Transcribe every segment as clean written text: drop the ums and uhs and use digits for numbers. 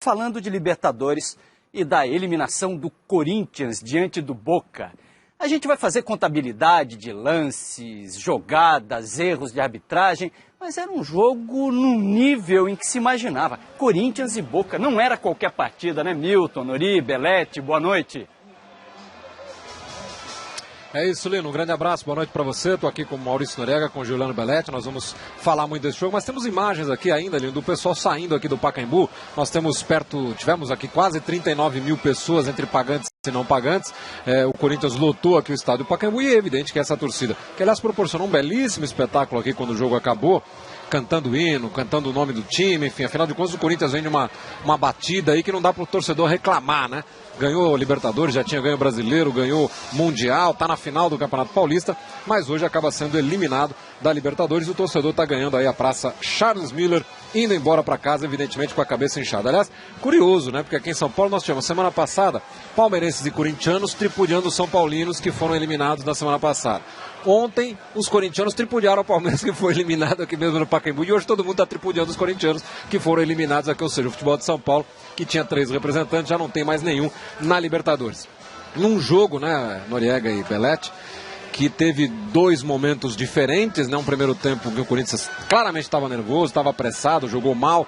Falando de Libertadores e da eliminação do Corinthians diante do Boca, a gente vai fazer contabilidade de lances, jogadas, erros de arbitragem, mas era um jogo num nível em que se imaginava. Corinthians e Boca não era qualquer partida, né? Milton, Nori, Belete, boa noite. É isso, Lino. Um grande abraço, boa noite para você. Estou aqui com o Maurício Noriega, com o Juliano Belete. Nós vamos falar muito desse jogo, mas temos imagens aqui ainda, Lino, do pessoal saindo aqui do Pacaembu. Nós tivemos aqui quase 39 mil pessoas, entre pagantes e não pagantes. O Corinthians lotou aqui o estádio do Pacaembu e é evidente que essa torcida, que aliás proporcionou um belíssimo espetáculo aqui quando o jogo acabou, cantando o hino, cantando o nome do time, enfim, afinal de contas o Corinthians vem de uma batida aí que não dá para o torcedor reclamar, né? Ganhou Libertadores, já tinha ganho Brasileiro, ganhou Mundial, está na final do Campeonato Paulista, mas hoje acaba sendo eliminado da Libertadores e o torcedor está ganhando aí a praça Charles Miller, indo embora para casa, evidentemente com a cabeça inchada. Aliás, curioso, né? Porque aqui em São Paulo nós tivemos semana passada palmeirenses e corintianos tripudiando os São Paulinos que foram eliminados na semana passada. Ontem, os corintianos tripudiaram o Palmeiras, que foi eliminado aqui mesmo no Pacaembu, e hoje todo mundo está tripudiando os corintianos, que foram eliminados aqui, ou seja, o futebol de São Paulo, que tinha 3 representantes, já não tem mais nenhum na Libertadores. Num jogo, né, Noriega e Belete, que teve 2 momentos diferentes, né, um primeiro tempo que o Corinthians claramente estava nervoso, estava apressado, jogou mal,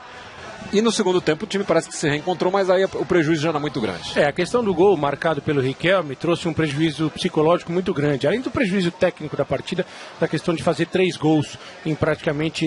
e no segundo tempo o time parece que se reencontrou, mas aí o prejuízo já era muito grande. A questão do gol marcado pelo Riquelme trouxe um prejuízo psicológico muito grande. Além do prejuízo técnico da partida, da questão de fazer 3 gols em praticamente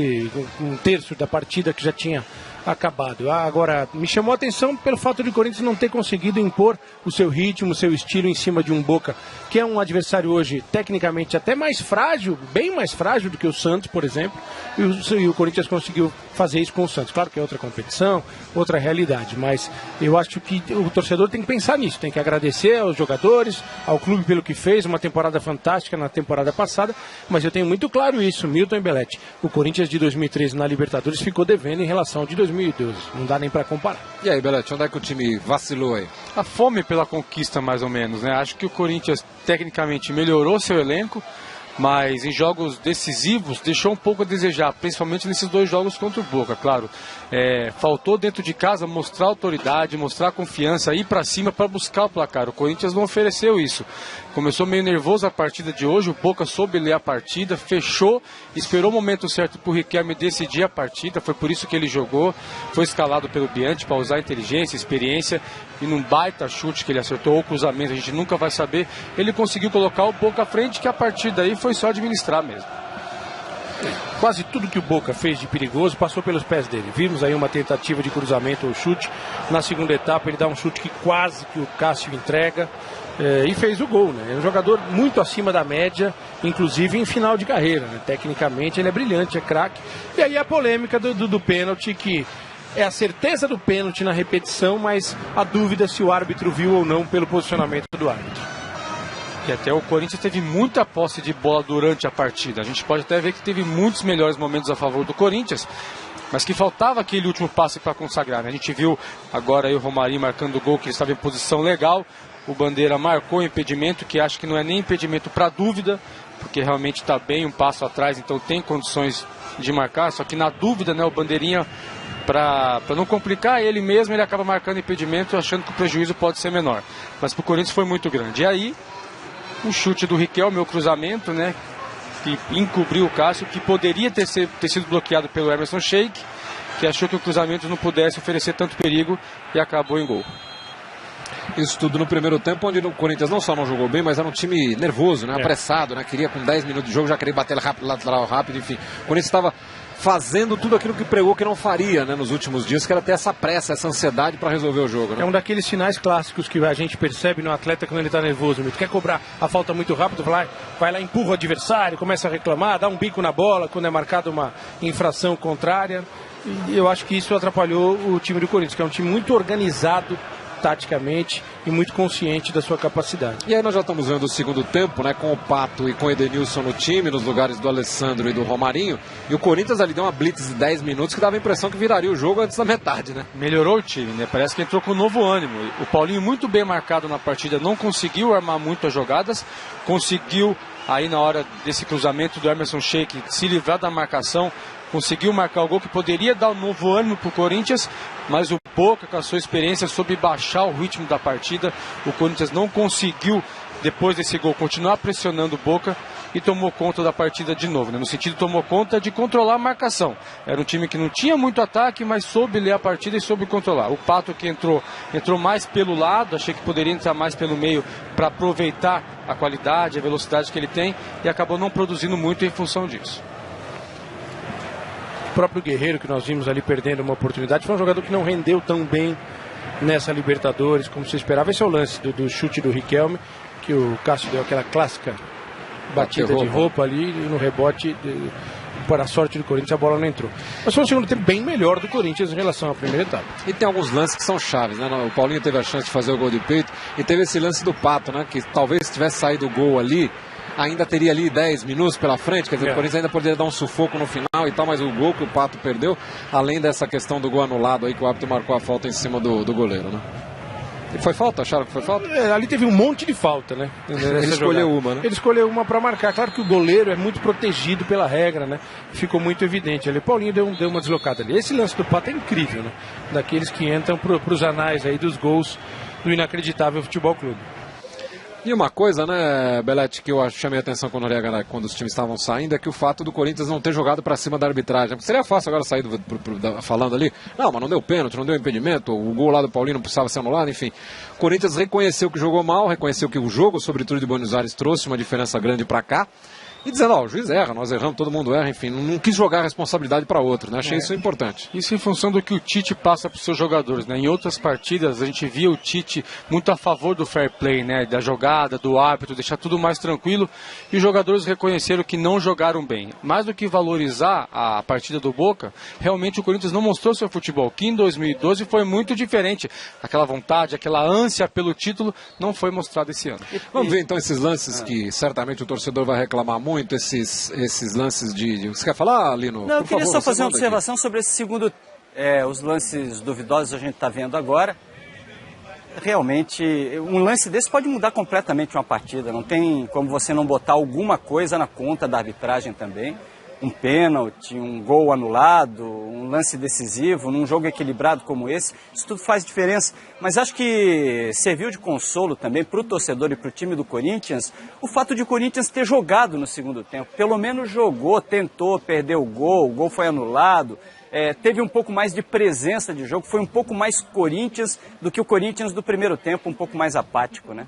um terço da partida que já tinha acabado. Agora, me chamou a atenção pelo fato de o Corinthians não ter conseguido impor o seu ritmo, o seu estilo em cima de um Boca, que é um adversário hoje tecnicamente até mais frágil, bem mais frágil do que o Santos, por exemplo, e o Corinthians conseguiu fazer isso com o Santos. Claro que é outra competição, outra realidade, mas eu acho que o torcedor tem que pensar nisso, tem que agradecer aos jogadores, ao clube pelo que fez, uma temporada fantástica na temporada passada, mas eu tenho muito claro isso, Milton e Belete, o Corinthians de 2013 na Libertadores ficou devendo em relação ao de 2012, não dá nem para comparar. E aí, Belete, onde é que o time vacilou aí? A fome pela conquista, mais ou menos, né? Acho que o Corinthians tecnicamente melhorou seu elenco, mas em jogos decisivos deixou um pouco a desejar, principalmente nesses 2 jogos contra o Boca, claro. Faltou dentro de casa mostrar autoridade, mostrar confiança, ir para cima para buscar o placar. O Corinthians não ofereceu isso. Começou meio nervoso a partida de hoje, o Boca soube ler a partida, fechou, esperou o momento certo para o Riquelme decidir a partida, foi por isso que ele jogou, foi escalado pelo Bianchi para usar inteligência, experiência, e num baita chute que ele acertou, ou cruzamento, a gente nunca vai saber, ele conseguiu colocar o Boca à frente, que a partir daí foi só administrar mesmo. Quase tudo que o Boca fez de perigoso passou pelos pés dele. Vimos aí uma tentativa de cruzamento ou chute. Na segunda etapa ele dá um chute que quase que o Cássio entrega e fez o gol, né? É um jogador muito acima da média, inclusive em final de carreira, né? Tecnicamente ele é brilhante, é craque. E aí a polêmica do pênalti, que é a certeza do pênalti na repetição, mas a dúvida se o árbitro viu ou não pelo posicionamento do árbitro. E até o Corinthians teve muita posse de bola durante a partida. A gente pode até ver que teve muitos melhores momentos a favor do Corinthians, mas que faltava aquele último passe para consagrar, né? A gente viu agora aí o Romarinho marcando o gol, que ele estava em posição legal. O Bandeira marcou o impedimento, que acho que não é nem impedimento para dúvida, porque realmente está bem um passo atrás, então tem condições de marcar. Só que na dúvida, né, o Bandeirinha, para não complicar ele mesmo, ele acaba marcando impedimento, achando que o prejuízo pode ser menor. Mas para o Corinthians foi muito grande. E aí, o chute do Riquelme, o cruzamento, né, que encobriu o Cássio, que poderia ter sido bloqueado pelo Emerson Sheik, que achou que o cruzamento não pudesse oferecer tanto perigo e acabou em gol. Isso tudo no primeiro tempo, onde o Corinthians não só não jogou bem, mas era um time nervoso, né, apressado, né, queria com 10 minutos de jogo, já queria bater rápido, lateral rápido, enfim. O Corinthians estava fazendo tudo aquilo que pregou que não faria, né, nos últimos dias, que era ter essa pressa, essa ansiedade para resolver o jogo, né? É um daqueles sinais clássicos que a gente percebe no atleta quando ele está nervoso. Ele quer cobrar a falta muito rápido, vai lá, empurra o adversário, começa a reclamar, dá um bico na bola quando é marcada uma infração contrária. E eu acho que isso atrapalhou o time do Corinthians, que é um time muito organizado taticamente e muito consciente da sua capacidade. E aí nós já estamos vendo o segundo tempo, né, com o Pato e com o Edenilson no time, nos lugares do Alessandro e do Romarinho, e o Corinthians ali deu uma blitz de 10 minutos que dava a impressão que viraria o jogo antes da metade, né? Melhorou o time, né? Parece que entrou com um novo ânimo. O Paulinho muito bem marcado na partida, não conseguiu armar muito as jogadas, conseguiu aí na hora desse cruzamento do Emerson Sheik se livrar da marcação, conseguiu marcar o gol que poderia dar um novo ânimo para o Corinthians, mas o Boca, com a sua experiência, soube baixar o ritmo da partida. O Corinthians não conseguiu, depois desse gol, continuar pressionando o Boca e tomou conta da partida de novo, né? No sentido, tomou conta de controlar a marcação. Era um time que não tinha muito ataque, mas soube ler a partida e soube controlar. O Pato, que entrou mais pelo lado, achei que poderia entrar mais pelo meio para aproveitar a qualidade, a velocidade que ele tem, e acabou não produzindo muito em função disso. O próprio Guerreiro, que nós vimos ali perdendo uma oportunidade, foi um jogador que não rendeu tão bem nessa Libertadores como se esperava. Esse é o lance do chute do Riquelme, que o Cássio deu aquela clássica batida de roupa ali, e no rebote, para a sorte do Corinthians, a bola não entrou. Mas foi um segundo tempo bem melhor do Corinthians em relação à primeira etapa. E tem alguns lances que são chaves, né? O Paulinho teve a chance de fazer o gol de peito, e teve esse lance do Pato, né? Que talvez se tivesse saído o gol ali, ainda teria ali 10 minutos pela frente, quer dizer, o Corinthians ainda poderia dar um sufoco no final e tal, mas o gol que o Pato perdeu, além dessa questão do gol anulado aí, que o árbitro marcou a falta em cima do goleiro, né? E foi falta? Acharam que foi falta? Ali teve um monte de falta, né? Ele escolheu uma, né? Ele escolheu uma para marcar. Claro que o goleiro é muito protegido pela regra, né? Ficou muito evidente ali. Paulinho deu uma deslocada ali. Esse lance do Pato é incrível, né? Daqueles que entram para os anais aí dos gols do Inacreditável Futebol Clube. E uma coisa, né, Belete, que eu chamei a atenção quando os times estavam saindo, é que o fato do Corinthians não ter jogado para cima da arbitragem. Seria fácil agora sair falando ali, não, mas não deu pênalti, não deu impedimento, o gol lá do Paulinho não precisava ser anulado, enfim. O Corinthians reconheceu que jogou mal, reconheceu que o jogo, sobretudo de Buenos Aires, trouxe uma diferença grande para cá. E dizendo, o juiz erra, nós erramos, todo mundo erra, enfim, não quis jogar a responsabilidade para outro, né? Achei isso importante. Isso em função do que o Tite passa para os seus jogadores, né? Em outras partidas a gente via o Tite muito a favor do fair play, né? Da jogada, do árbitro, deixar tudo mais tranquilo, e os jogadores reconheceram que não jogaram bem. Mais do que valorizar a partida do Boca, realmente o Corinthians não mostrou seu futebol, que em 2012 foi muito diferente. Aquela vontade, aquela ânsia pelo título não foi mostrada esse ano. Vamos ver então esses lances que certamente o torcedor vai reclamar muito, esses lances de... Você quer falar, Lino? Não, eu queria só fazer uma observação sobre esse segundo... os lances duvidosos a gente está vendo agora. Realmente, um lance desse pode mudar completamente uma partida. Não tem como você não botar alguma coisa na conta da arbitragem também. Um pênalti, um gol anulado, um lance decisivo, num jogo equilibrado como esse, isso tudo faz diferença. Mas acho que serviu de consolo também para o torcedor e para o time do Corinthians o fato de o Corinthians ter jogado no segundo tempo. Pelo menos jogou, tentou, perdeu o gol foi anulado. Teve um pouco mais de presença de jogo, foi um pouco mais Corinthians do que o Corinthians do primeiro tempo, um pouco mais apático, né?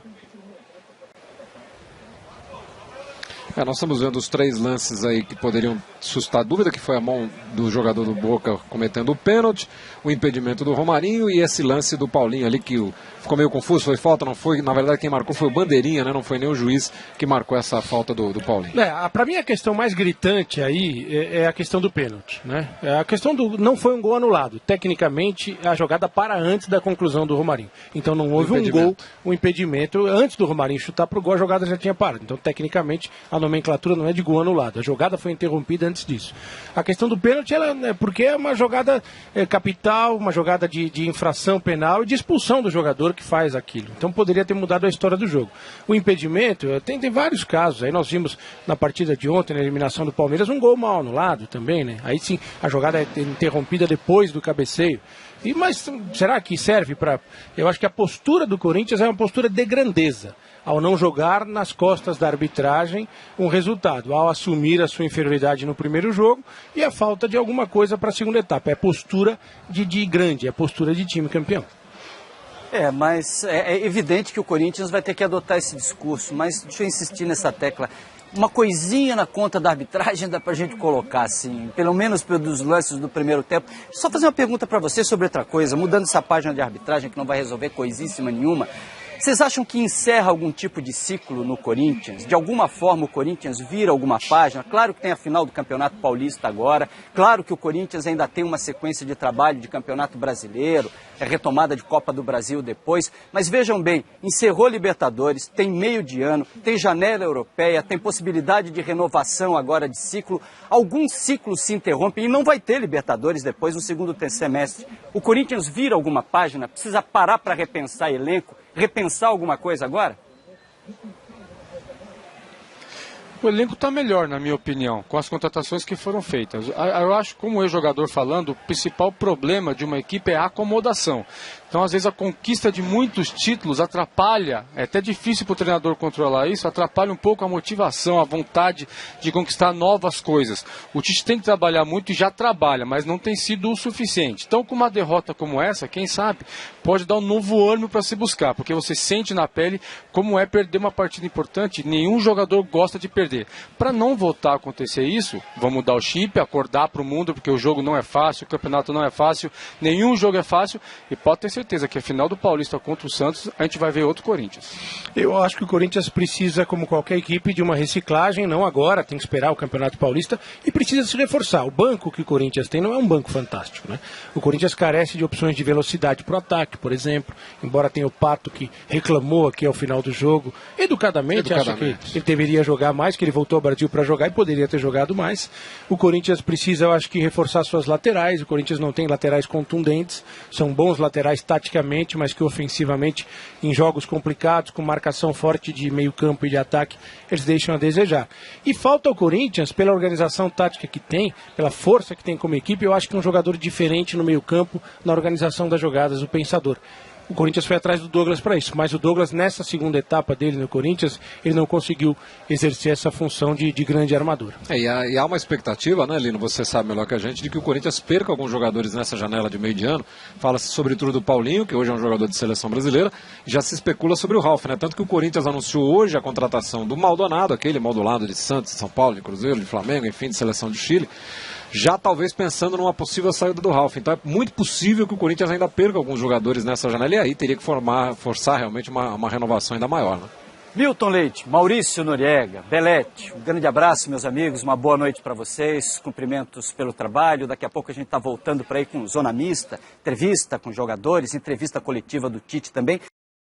Nós estamos vendo os 3 lances aí que poderiam suscitar dúvida, que foi a mão do jogador do Boca cometendo o pênalti, o impedimento do Romarinho e esse lance do Paulinho ali que ficou meio confuso, foi falta, não foi? Na verdade quem marcou foi o Bandeirinha, né? Não foi nem o juiz que marcou essa falta do Paulinho. Para mim a questão mais gritante aí é a questão do pênalti, né? A questão não foi um gol anulado. Tecnicamente a jogada para antes da conclusão do Romarinho. Então não houve um gol, um impedimento. Antes do Romarinho chutar pro gol, a jogada já tinha parado. Então tecnicamente a nomenclatura não é de gol anulado. A jogada foi interrompida antes disso. A questão do pênalti é porque é uma jogada capital, uma jogada de infração penal e de expulsão do jogador que faz aquilo. Então poderia ter mudado a história do jogo. O impedimento, tem vários casos. Aí nós vimos na partida de ontem, na eliminação do Palmeiras, um gol mal anulado também, né? Aí sim, a jogada é interrompida depois do cabeceio. Mas será que serve para... Eu acho que a postura do Corinthians é uma postura de grandeza, ao não jogar nas costas da arbitragem um resultado, ao assumir a sua inferioridade no primeiro jogo e a falta de alguma coisa para a segunda etapa. É postura de grande, é postura de time campeão. Mas é evidente que o Corinthians vai ter que adotar esse discurso, mas deixa eu insistir nessa tecla. Uma coisinha na conta da arbitragem dá pra gente colocar, assim, pelo menos pelos lances do primeiro tempo. Só fazer uma pergunta para você sobre outra coisa, mudando essa página de arbitragem que não vai resolver coisíssima nenhuma. Vocês acham que encerra algum tipo de ciclo no Corinthians? De alguma forma o Corinthians vira alguma página? Claro que tem a final do Campeonato Paulista agora, claro que o Corinthians ainda tem uma sequência de trabalho de Campeonato Brasileiro, retomada de Copa do Brasil depois, mas vejam bem, encerrou Libertadores, tem meio de ano, tem janela europeia, tem possibilidade de renovação agora de ciclo, alguns ciclos se interrompem e não vai ter Libertadores depois no segundo semestre. O Corinthians vira alguma página? Precisa parar para repensar elenco? Repensar alguma coisa agora? O elenco está melhor, na minha opinião, com as contratações que foram feitas. Eu acho, como ex-jogador falando, o principal problema de uma equipe é a acomodação. Então, às vezes, a conquista de muitos títulos atrapalha, é até difícil para o treinador controlar isso, atrapalha um pouco a motivação, a vontade de conquistar novas coisas. O Tite tem que trabalhar muito e já trabalha, mas não tem sido o suficiente. Então, com uma derrota como essa, quem sabe, pode dar um novo ânimo para se buscar, porque você sente na pele como é perder uma partida importante. Nenhum jogador gosta de perder. Para não voltar a acontecer isso, vamos mudar o chip, acordar para o mundo, porque o jogo não é fácil, o campeonato não é fácil, nenhum jogo é fácil, e pode ter certeza que a final do Paulista contra o Santos, a gente vai ver outro Corinthians. Eu acho que o Corinthians precisa, como qualquer equipe, de uma reciclagem, não agora, tem que esperar o Campeonato Paulista, e precisa se reforçar. O banco que o Corinthians tem não é um banco fantástico, né? O Corinthians carece de opções de velocidade para o ataque, por exemplo, embora tenha o Pato que reclamou aqui ao final do jogo, educadamente. Acha que ele deveria jogar mais, que ele voltou ao Brasil para jogar e poderia ter jogado mais. O Corinthians precisa, eu acho que, reforçar suas laterais. O Corinthians não tem laterais contundentes, são bons laterais taticamente, mas que ofensivamente, em jogos complicados, com marcação forte de meio campo e de ataque, eles deixam a desejar. E falta ao Corinthians, pela organização tática que tem, pela força que tem como equipe, eu acho que um jogador diferente no meio campo, na organização das jogadas, o pensador. O Corinthians foi atrás do Douglas para isso, mas o Douglas, nessa segunda etapa dele no Corinthians, ele não conseguiu exercer essa função de grande armador. E há uma expectativa, né, Lino, você sabe melhor que a gente, de que o Corinthians perca alguns jogadores nessa janela de meio de ano. Fala-se sobretudo do Paulinho, que hoje é um jogador de seleção brasileira, e já se especula sobre o Ralf, né? Tanto que o Corinthians anunciou hoje a contratação do Maldonado, aquele Maldonado de Santos, de São Paulo, de Cruzeiro, de Flamengo, enfim, de seleção do Chile, já talvez pensando numa possível saída do Ralf. Então é muito possível que o Corinthians ainda perca alguns jogadores nessa janela, e aí teria que forçar realmente uma renovação ainda maior, né? Milton Leite, Maurício Noriega, Belete, um grande abraço, meus amigos, uma boa noite para vocês, cumprimentos pelo trabalho. Daqui a pouco a gente está voltando para aí com Zona Mista, entrevista com jogadores, entrevista coletiva do Tite também.